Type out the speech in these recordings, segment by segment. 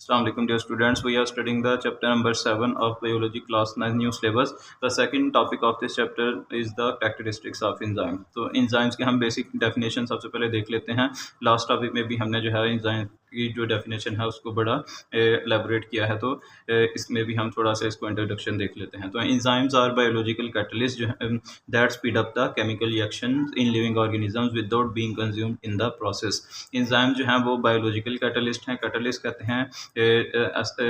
Assalamu alaikum dear students. We are studying the chapter number 7 of biology class 9 new syllabus. The second topic of this chapter is the characteristics of enzyme. तो enzymes के हम basic definition सबसे पहले देख लेते हैं. Last topic में भी हमने जो है enzyme की जो definition है उसको बड़ा elaborate किया है, तो इसमें भी हम थोड़ा सा इसको introduction देख लेते हैं. तो enzymes are biological catalysts जो है that speed up the chemical reactions in living organisms without being consumed in the process. enzyme जो है वो biological catalyst हैं. catalyst कहते हैं ऐसा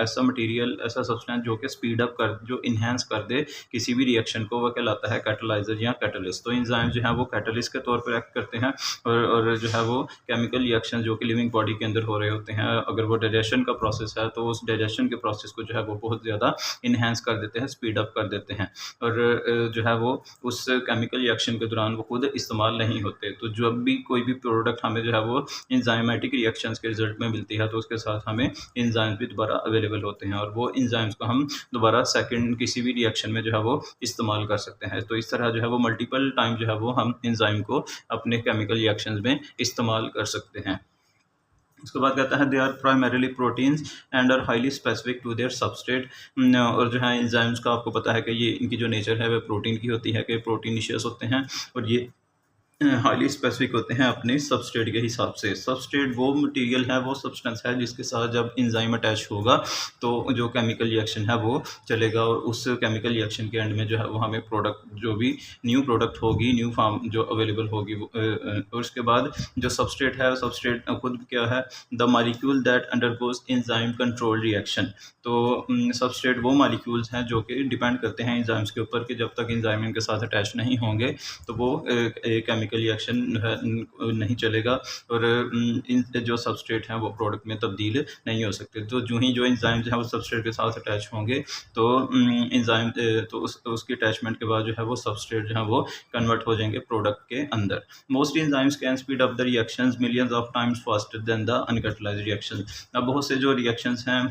ऐसा मटेरियल, ऐसा सब्सटेंस जो कि स्पीड अप कर, जो इन्हेंस कर दे किसी भी रिएक्शन को, वह कहलाता है कैटलाइजर या कैटलिस्ट. तो एंजाइम जो है वो कैटलिस्ट के तौर पर एक्ट करते हैं और जो है वो केमिकल रिएक्शन जो कि लिविंग बॉडी के अंदर हो रहे होते हैं, अगर वो डाइजेशन का प्रोसेस है तो उस डाइजेशन के प्रोसेस को जो है वो बहुत ज़्यादा इन्हेंस कर देते हैं, स्पीड अप कर देते हैं, और जो है वो उस केमिकल रिएक्शन के दौरान वो खुद इस्तेमाल नहीं होते. तो जब भी कोई भी प्रोडक्ट हमें जो है वो इंजाइमेटिक रिएक्शंस के रिजल्ट में मिलती है तो उसके साथ हमें इंजाइम्स भी दोबारा अवेलेबल होते हैं, और वो इंजाइम्स को हम दोबारा सेकंड किसी भी रिएक्शन में जो है वो इस्तेमाल कर सकते हैं. तो इस तरह जो है वो मल्टीपल टाइम जो है वो हम इंजाइम को अपने केमिकल रिएक्शंस में इस्तेमाल कर सकते हैं. उसके बाद कहता है they are primarily proteins and are highly specific to their substrate. और जो है इंजाइम्स का आपको पता है कि ये इनकी जो नेचर है वह प्रोटीन की होती है, कि प्रोटीनिशियस होते हैं और ये हाईली स्पेसिफिक होते हैं अपने सबस्ट्रेट के हिसाब से. सबस्ट्रेट वो मटेरियल है, वो सब्सटेंस है जिसके साथ जब इंजाइम अटैच होगा तो जो केमिकल रिएक्शन है वो चलेगा, और उस केमिकल रिएक्शन के एंड में जो है वो हमें प्रोडक्ट, जो भी न्यू प्रोडक्ट होगी, न्यू फार्म जो अवेलेबल होगी, और उसके बाद जो सबस्ट्रेट है, सबस्ट्रेट खुद क्या है, the molecule that undergoes enzyme control reaction. तो सबस्ट्रेट वो मालिक्यूल्स हैं जो कि डिपेंड करते हैं इंजाइम्स के ऊपर, कि जब तक इंजाइम इनके साथ अटैच नहीं होंगे तो वो केमिकल रिएक्शन नहीं चलेगा, और इन जो सबस्ट्रेट हैं वो प्रोडक्ट में तब्दील नहीं हो सकते. तो जो ही जो इंजाइम्स हैं वो सबस्ट्रेट के साथ अटैच होंगे तो इंजाइम तो उसकी अटैचमेंट के बाद जो है वो सबस्ट्रेट जो है वो कन्वर्ट हो जाएंगे प्रोडक्ट के अंदर. Most enzymes can speed up the reactions millions of times faster than the uncatalysed reaction. अब बहुत से जो रिएक्शंस हैं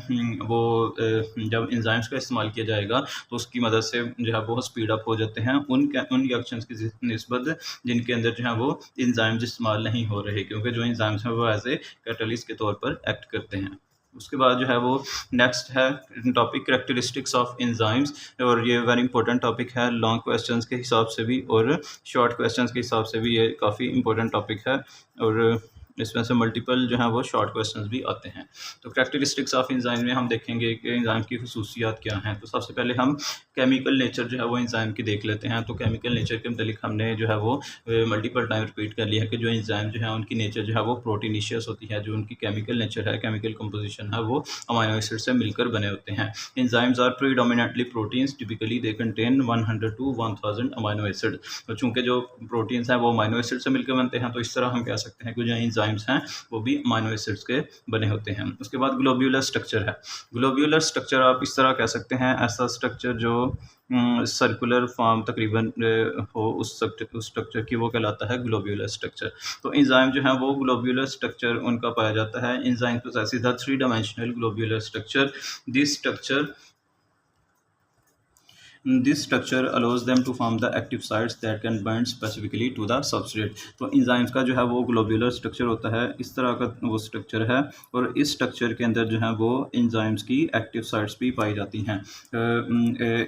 वो जब इंजाइम्स का इस्तेमाल किया जाएगा तो उसकी मदद से जो है वो स्पीड अप हो जाते हैं उन रिएक्शंस की निस्बत जिनके अंदर जो है वो इंजाइम्स इस्तेमाल नहीं हो रहे, क्योंकि जो इंजाइम्स हैं वो एज ए कैटलिस्ट के तौर पर एक्ट करते हैं. उसके बाद जो है वो नेक्स्ट है टॉपिक कैरेक्टरिस्टिक्स ऑफ इंजाइम्स, और ये वेरी इंपॉर्टेंट टॉपिक है. लॉन्ग क्वेश्चंस के हिसाब से भी और शॉर्ट क्वेश्चंस के हिसाब से भी ये काफ़ी इंपॉर्टेंट टॉपिक है, और इसमें से मल्टीपल जो है वो शॉर्ट क्वेश्चंस भी आते हैं. तो कैरेक्टरिस्टिक्स ऑफ इंजाइम में हम देखेंगे कि इंजाइम की खसूसियात क्या हैं. तो सबसे पहले हम केमिकल नेचर जो है वो इंजाइम की देख लेते हैं. तो केमिकल नेचर के मतलब हमने जो है वो मल्टीपल टाइम रिपीट कर लिया है कि जो इंजाइम जो है उनकी नेचर जो है वो प्रोटीनिशियस होती है. जो उनकी केमिकल नेचर है, केमिकल कंपोजिशन है, वो अमाइनो एसिड से मिलकर बने होते हैं. Enzymes are predominantly proteins, typically they contain 100 to 1000 amino acid. तो चूँकि जो प्रोटीन्स हैं वो अमाइनो एसिड से मिलकर बनते हैं, तो इस तरह हम कह सकते हैं कि जो इंजाइम्स हैं वो भी अमाइनो एसिड्स के बने होते हैं. उसके बाद ग्लोब्यूलर स्ट्रक्चर है. ग्लोब्यूलर स्ट्रक्चर आप इस तरह कह सकते हैं, ऐसा स्ट्रक्चर जो सर्कुलर फॉर्म तकरीबन हो, उस स्ट्रक्चर की वो कहलाता है ग्लोब्यूलर स्ट्रक्चर. तो इंजाइम जो है वो ग्लोब्यूलर स्ट्रक्चर उनका पाया जाता है. Enzyme possess the 3-dimensional globular structure. This structure allows them to form the active sites that can bind specifically to the substrate. तो इंजाइम्स का जो है वो ग्लोब्यूलर स्ट्रक्चर होता है, इस तरह का वो स्ट्रक्चर है, और इस स्ट्रक्चर के अंदर जो है वो इंजाइम्स की एक्टिव साइट्स भी पाई जाती हैं.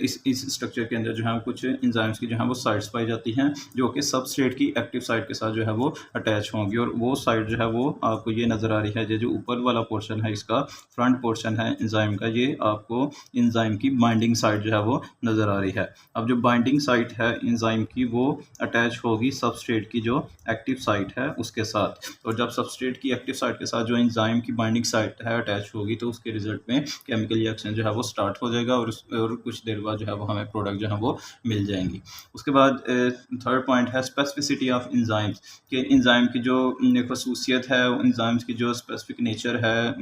इस स्ट्रक्चर के अंदर जो है कुछ इंजाइम्स की जो है वो साइट्स पाई जाती हैं जो कि सबस्ट्रेट की एक्टिव साइट के साथ जो है वो अटैच होंगी, और वो साइट जो है वो आपको ये नज़र आ रही है. ये जो ऊपर वाला पोर्शन है, इसका फ्रंट पोर्शन है इंजाइम का, ये आपको इंजाइम की बाइंडिंग साइट जो है वो नज़र आ रही है. अब जो बाइंडिंग साइट है इंजाइम की वो अटैच होगी सबस्ट्रेट की जो एक्टिव साइट है उसके साथ, और जब सबस्ट्रेट की एक्टिव साइट के साथ जो इंजाइम की बाइंडिंग साइट है अटैच होगी तो उसके रिजल्ट में केमिकल रिएक्शन जो है वो स्टार्ट हो जाएगा, और कुछ देर बाद जो है वो हमें प्रोडक्ट जो है वो मिल जाएंगी. उसके बाद थर्ड पॉइंट है स्पेसिफिसिटी ऑफ इंजाइम्स, कि इंजाइम की जो खसूसियत है, इंजाइम्स की जो स्पेसिफिक नेचर है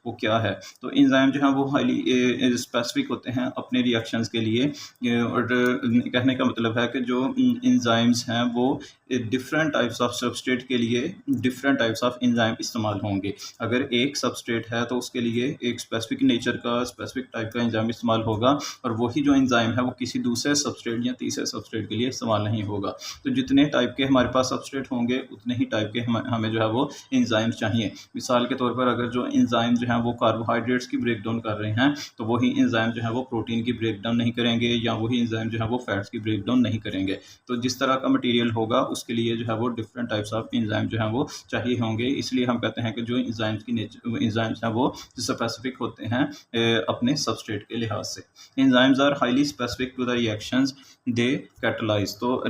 वो क्या है. तो इंजाइम जो है वो हाईली स्पेसिफिक होते हैं अपने रिएक्शंस के लिए, लिए और कहने का मतलब है कि जो एंजाइम्स हैं वो डिफरेंट टाइप्स ऑफ सबस्ट्रेट के लिए डिफरेंट टाइप्स ऑफ एंजाइम इस्तेमाल होंगे। अगर एक सबस्ट्रेट है तो उसके लिए एक स्पेसिफिक नेचर का स्पेसिफिक टाइप का एंजाइम इस्तेमाल होगा, और वही जो एंजाइम है वो किसी दूसरे सबस्ट्रेट या तीसरे सबस्ट्रेट के लिए इस्तेमाल नहीं होगा। तो जितने टाइप के हमारे पास सबस्ट्रेट होंगे उतने ही टाइप के हमें जो है वो एंजाइम्स चाहिए। मिसाल के तौर पर अगर जो एंजाइम जो है वो कार्बोहाइड्रेट्स की ब्रेक डाउन कर रहे हैं तो वही एंजाइम जो है वो प्रोटीन की ब्रेक डाउन नहीं करेंगे, या वही एंजाइम जो है वो फैट्स की ब्रेक डाउन नहीं करेंगे। तो जिस तरह का मटेरियल होगा उसके लिए जो है वो डिफरेंट टाइप्स ऑफ एंजाइम जो है वो चाहिए होंगे। इसलिए हम कहते हैं कि जो एंजाइम्स हैं वो स्पेसिफिक होते हैं अपने सबस्ट्रेट के लिहाज से। Enzymes are highly specific to the reactions they catalyse. तो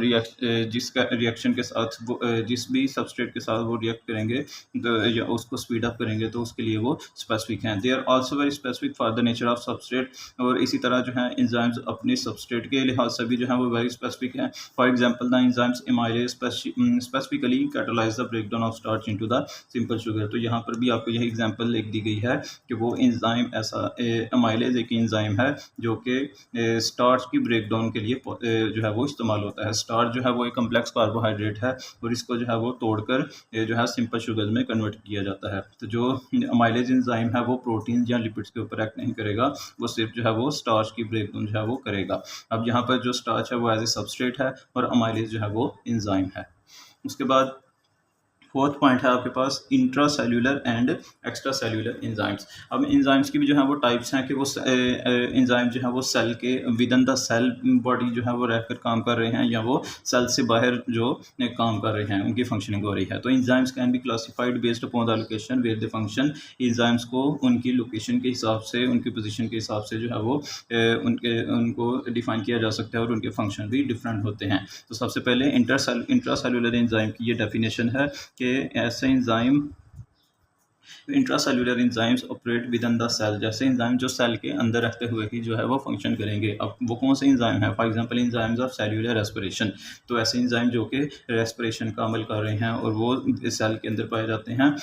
जिसका रिएक्शन के साथ वो जिस भी सबस्ट्रेट के साथ वो रिएक्ट करेंगे तो या उसको स्पीड अप करेंगे तो उसके लिए वो स्पेसिफिक हैं। They are also very specific for the nature of substrate. और इसी तरह जो है एंजाइम्स अपने सबस्ट्रेट के लिहाज से भी जो है वो वेरी स्पेसिफिक हैं। For example the enzymes amylase specifically catalyse the breakdown of starch into the simple sugar. तो यहाँ पर भी आपको यही एग्जांपल लिख दी गई है कि वो एंजाइम ऐसा एमाइलेज एक एंजाइम है जो कि स्टार्च की ब्रेकडाउन के लिए जो है वो इस्तेमाल होता है। स्टार्च जो है वो एक कम्प्लेक्स कार्बोहाइड्रेट है और इसको जो है वो तोड़कर जो है सिंपल शुगर में कन्वर्ट किया जाता है। तो जो अमाइलेज एंजाइम है वो प्रोटीन या लिपिड्स के ऊपर एक्ट नहीं करेगा, वो सिर्फ जो है वो स्टार्च की ब्रेकडाउन जो है वो करेगा। अब यहाँ पर जो स्टार्च है वो एज ए सबस्ट्रेट है और अमाइलेज जो है वो एंजाइम है। उसके बाद फोर्थ पॉइंट है आपके पास intracellular and extracellular enzymes. अब एंजाइम्स की भी जो है वो टाइप्स हैं कि वो एंजाइम जो है वो सेल के within the cell body जो है वो रहकर काम कर रहे हैं या वो सेल से बाहर जो काम कर रहे हैं, उनकी फंक्शनिंग हो रही है। तो enzymes can be classified based upon the location where they function. Enzymes को उनकी लोकेशन के हिसाब से, उनकी पोजीशन के हिसाब से जो है वो उनको डिफाइन किया जा सकता है और उनके फंक्शन भी डिफरेंट होते हैं। तो सबसे पहले इंट्रा सेल्यूलर एंजाइम की ये डेफिनेशन है कि ऐसे enzyme intracellular enzymes operate within the cell. जैसे एंजाइम जो सेल के अंदर रहते हुए ही जो है वो फंक्शन करेंगे। अब वो कौन से एंजाइम है? For example enzymes of cellular respiration. तो ऐसे एंजाइम जो कि रेस्पिरेशन का अमल कर रहे हैं और वो सेल के अंदर पाए जाते हैं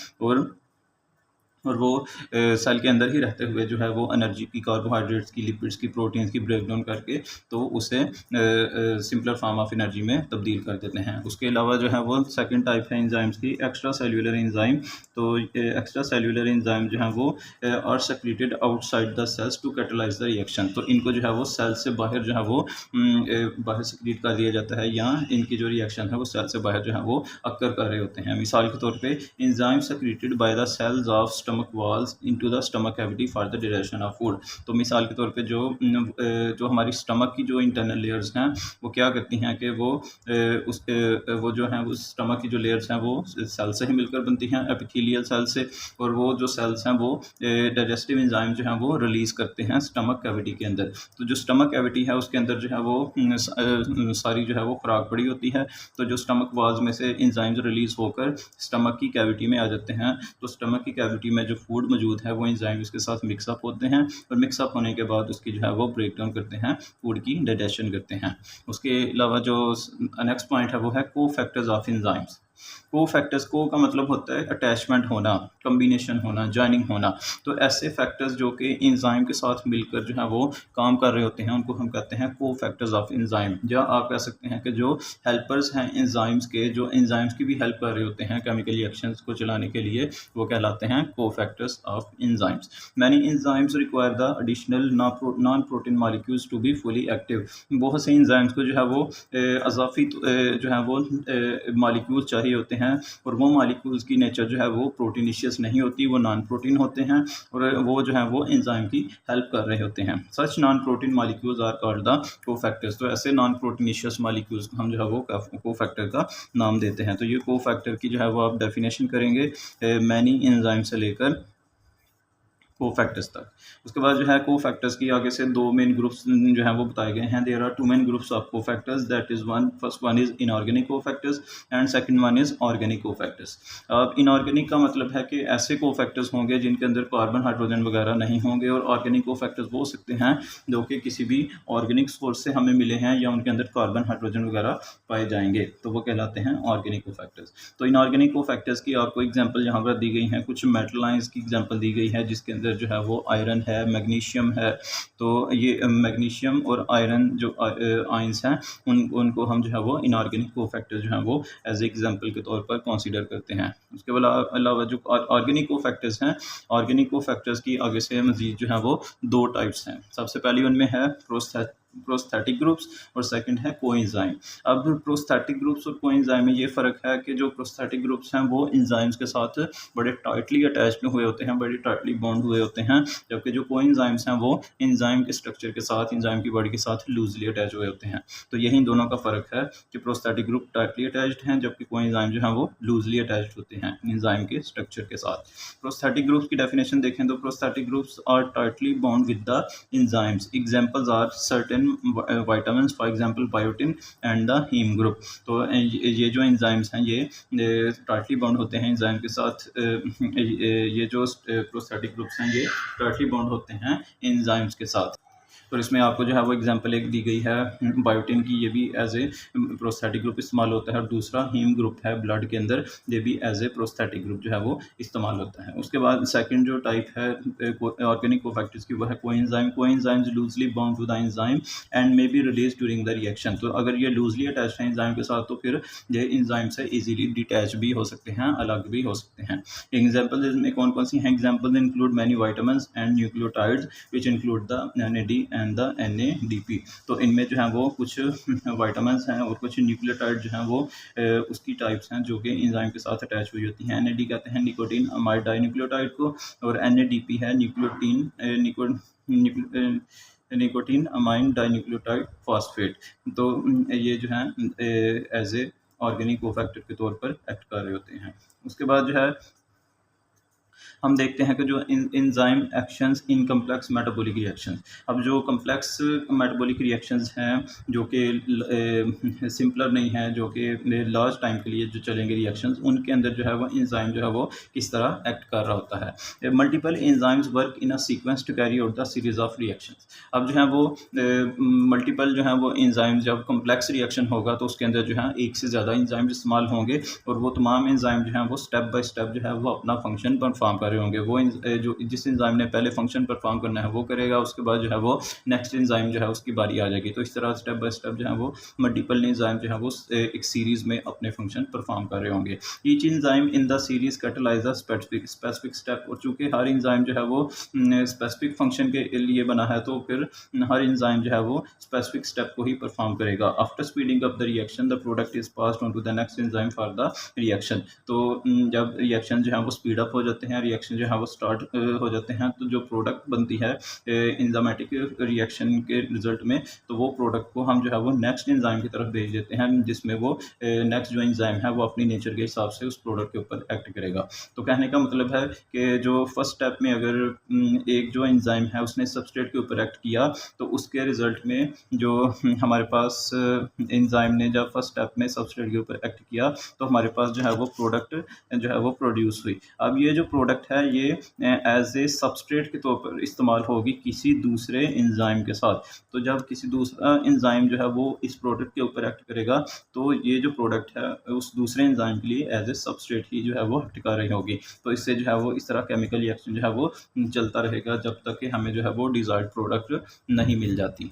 और वो सेल के अंदर ही रहते हुए जो है वो एनर्जी की, कार्बोहाइड्रेट्स की, लिपिड्स की, प्रोटीन्स की ब्रेकडाउन करके तो उसे सिंपलर फॉर्म ऑफ एनर्जी में तब्दील कर देते हैं। उसके अलावा जो है वो सेकंड टाइप है एंजाइम्स की एक्स्ट्रा सेल्यूलर एंजाइम। तो एक्स्ट्रा सेल्यूलर एंजाइम जो है वो are secreted outside the cells to catalyse the reaction. तो इनको जो है वो सेल से बाहर जो है वो बाहर सेक्रेट कर दिया जाता है या इनकी जो रिएक्शन है वो सेल से बाहर जो है वो अक्कर कर रहे होते हैं। मिसाल के तौर पर enzyme secreted by the cells of stomach walls into the stomach cavity for the digestion of food. तो मिसाल के तौर पे जो हमारी स्टमक की जो इंटरनल लेयर्स हैं वो क्या करती हैं कि वो जो हैं वो स्टमक की जो लेयर्स हैं वो सेल से ही मिलकर बनती हैं, एपिथेलियल सेल से। और वो जो सेल्स हैं वो डाइजेस्टिव एंजाइम जो हैं वो रिलीज़ करते हैं स्टमक कैविटी के अंदर। तो जो स्टमक कैविटी है उसके अंदर जो है वो सारी जो है वो खुराक पड़ी होती है। तो जो स्टमक वाल्स में से एंजाइम्स रिलीज़ होकर स्टमक की कैविटी में आ जाते हैं। तो स्टमक की कैविटी में जो फूड मौजूद है वो एंजाइम इसके साथ मिक्सअप होते हैं और मिक्सअप होने के बाद उसकी जो है वो ब्रेक डाउन करते हैं, फूड की डाइजेशन करते हैं। उसके अलावा जो नेक्स्ट पॉइंट है वो है को फैक्टर्स ऑफ एंजाइम्स। को फैक्टर्स, को का मतलब होता है अटैचमेंट होना, कम्बिनेशन होना, जॉइनिंग होना। तो ऐसे फैक्टर्स जो कि एंजाइम के साथ मिलकर जो है वो काम कर रहे होते हैं उनको हम कहते हैं को फैक्टर्स ऑफ एंजाइम। या आप कह सकते हैं कि जो हेल्पर्स हैं एंजाइम्स के, जो एंजाइम्स की भी हेल्प कर रहे होते हैं केमिकल रिएक्शंस को चलाने के लिए, वो कहलाते हैं cofactors of enzymes. Many enzymes require the additional non protein molecules to be fully active. बहुत से एंजाइम्स को जो है वो अजाफी जो है वो मॉलिक्यूल चाहिए होते हैं और वो मॉलिक्यूल्स की नेचर जो है वो प्रोटीनिशियस नहीं होती, वो नॉन प्रोटीन होते हैं और वो जो है वो एंजाइम की हेल्प कर रहे होते हैं। Such non protein molecules are called the cofactors. तो ऐसे नॉन प्रोटीनिशियस मॉलिक्यूल्स को हम जो है वो कोफैक्टर का नाम देते हैं। तो ये कोफैक्टर की जो है वो आप डेफिनेशन करेंगे मैनी एंजाइम से लेकर को फैक्टर्स तक। उसके बाद जो है को फैक्टर्स की आगे से दो मेन ग्रुप्स जो हैं वो बताए गए हैं। There are two main groups of cofactors, that is first one is inorganic cofactors and second one is organic cofactors. अब इनऑर्गेनिक का मतलब है कि ऐसे को फैक्टर्स होंगे जिनके अंदर कार्बन, हाइड्रोजन वगैरह नहीं होंगे, और ऑर्गेनिक को फैक्टर्स वो हो सकते हैं जो कि किसी भी ऑर्गेनिक सोर्स से हमें मिले हैं या उनके अंदर कार्बन, हाइड्रोजन वगैरह पाए जाएंगे, तो वो कहलाते हैं ऑर्गेनिक को फैक्टर्स। तो इनऑर्गेनिक को फैक्टर्स की आपको एग्जाम्पल यहाँ पर दी गई हैं। कुछ मेटल आयंस की एग्जाम्पल दी गई है जिसके अंदर अंदर जो है वो आयरन है, मैग्नीशियम है। तो ये मैग्नीशियम और आयरन जो आयंस हैं उनको हम जो है वो इनऑर्गेनिक कोफैक्टर्स जो हैं वो एज एग्जांपल के तौर पर कंसीडर करते हैं। उसके अलावा जो ऑर्गेनिक कोफैक्टर्स हैं, ऑर्गेनिक कोफैक्टर्स की आगे से मज़ीद जो है वो 2 टाइप्स हैं। सबसे पहली उनमें है प्रोस्थेटिक ग्रुप्स और सेकंड है कोएंजाइम। अब प्रोस्थेटिक ग्रुप्स और कोएंजाइम में ये फ़र्क है कि जो प्रोस्थेटिक ग्रुप्स हैं वो एंजाइम्स के साथ बड़े टाइटली अटैच्ड हुए होते हैं, बड़े टाइटली बॉन्ड हुए होते हैं, जबकि जो कोएंजाइम्स हैं वो एंजाइम के स्ट्रक्चर के साथ, एंजाइम की बॉडी के साथ लूजली अटैच हुए होते हैं। तो यही दोनों का फ़र्क है कि प्रोस्थेटिक ग्रुप टाइटली अटैच्ड हैं, जबकि कोएंजाइम जो हैं वो लूजली अटैच्ड होते हैं एंजाइम के स्ट्रक्चर के साथ। प्रोस्थेटिक ग्रुप्स की डेफिनेशन देखें तो prosthetic groups are tightly bond with the enzymes. Examples are certain vitamins, for example biotin and the heme group. तो ये जो एंजाइम्स हैं ये टाइटली बॉन्ड होते हैं एंजाइम के साथ। ये जो प्रोस्थेटिक ग्रुप्स हैं ये टाइटली बॉन्ड होते हैं एंजाइम्स के साथ। और इसमें आपको जो है वो एग्जांपल एक दी गई है बायोटिन की, ये भी एज ए प्रोस्थेटिक ग्रुप इस्तेमाल होता है। और दूसरा हीम ग्रुप है ब्लड के अंदर, ये भी एज ए प्रोस्थेटिक ग्रुप जो है वो इस्तेमाल होता है। उसके बाद सेकंड जो टाइप है ऑर्गेनिक कोफैक्टर्स की वो है coenzyme. Coenzymes loosely bound to the enzyme and may be release during the reaction. तो अगर ये लूजली अटैच है एंजाइम के साथ तो फिर ये एंजाइम से इजीली डिटैच भी हो सकते हैं, अलग भी हो सकते हैं। एग्जाम्पल इसमें कौन कौन सी हैं? Example include many vitamin and nucleotides which include the NAD and the NADP। तो इनमें जो है वो कुछ वाइटामिन हैं और कुछ न्यूक्लियोटाइड जो हैं वो उसकी टाइप्स हैं जो कि एंजाइम के साथ अटैच हुई होती हैं। NAD कहते हैं निकोटीन अमाइड डाइन्यूक्लियोटाइड को, और NADP है निकोटीन अमाइन डाइन्यूक्लियोटाइड फॉस्फेट। तो ये जो है एज ए ऑर्गेनिक कोफैक्टर के तौर पर एक्ट कर रहे होते हैं। उसके बाद जो है हम देखते हैं कि जो enzyme actions in complex metabolic reactions. अब जो कम्प्लेक्स मेटाबॉलिक रिएक्शंस हैं जो कि सिंपलर नहीं है, जो कि लार्ज टाइम के लिए जो चलेंगे रिएक्शंस, उनके अंदर जो है वो एंजाइम जो है वो किस तरह एक्ट कर रहा होता है। Multiple enzymes work in a sequence to carry out the series of reactions. अब जो है वो मल्टीपल जो है वो एंजाइम, जब कम्प्लेक्स रिएक्शन होगा तो उसके अंदर जो है एक से ज़्यादा एंजाइम इस्तेमाल होंगे और वो तमाम एंजाइम जो हैं वो स्टेप बाय स्टेप जो है वो अपना फंक्शन परफॉर्म कर रहे होंगे। वो जो जिस एंजाइम ने पहले फंक्शन परफॉर्म करना है वो करेगा, उसके बाद जो है वो नेक्स्ट एंजाइम जो है उसकी बारी आ जाएगी। तो इस तरह स्टेप बाय स्टेप जो है वो मल्टीपल एंजाइम जो है वो एक सीरीज़ में अपने फंक्शन परफॉर्म कर रहे होंगे। Each enzyme in the series catalyse the specific step. और चूँकि हर एंजाइम जो है वो स्पेसिफिक फंक्शन के लिए बना है तो फिर हर एंजाइम जो है वो स्पेसिफिक स्टेप को ही परफॉर्म करेगा। After speeding up the reaction the product is passed on to the next enzyme for the reaction. तो जब रिएक्शन जो है वो स्पीड अप हो जाते हैं, रिएक्शन जो है वो स्टार्ट हो जाते हैं, तो जो प्रोडक्ट बनती है एंजाइमेटिक रिएक्शन के रिजल्ट में, तो वो प्रोडक्ट को हम जो है वो नेक्स्ट एंजाइम की तरफ भेज देते हैं, जिसमें वो नेक्स्ट जो एंजाइम है वो अपनी नेचर के हिसाब से उस प्रोडक्ट के ऊपर एक्ट करेगा। तो कहने का मतलब है कि जो फर्स्ट स्टेप में अगर एक जो एंजाइम है उसने सबस्ट्रेट के ऊपर एक्ट किया तो उसके रिजल्ट में जो हमारे पास एंजाइम ने जब फर्स्ट स्टेप में सबस्ट्रेट के ऊपर एक्ट किया तो हमारे पास जो है वो प्रोडक्ट जो है वो प्रोड्यूस हुई। अब ये जो प्रोडक्ट है ये एज ए सबस्ट्रेट के तौर पर इस्तेमाल होगी किसी दूसरे एंजाइम के साथ। तो जब किसी दूसरा एंजाइम जो है वो इस प्रोडक्ट के ऊपर एक्ट करेगा तो ये जो प्रोडक्ट है उस दूसरे एंजाइम के लिए एज ए सबस्ट्रेट ही जो है वो एक्ट कर रही होगी। तो इससे जो है वो इस तरह केमिकल रिएक्शन जो है वो चलता रहेगा जब तक कि हमें जो है वो डिज़ायर्ड प्रोडक्ट नहीं मिल जाती।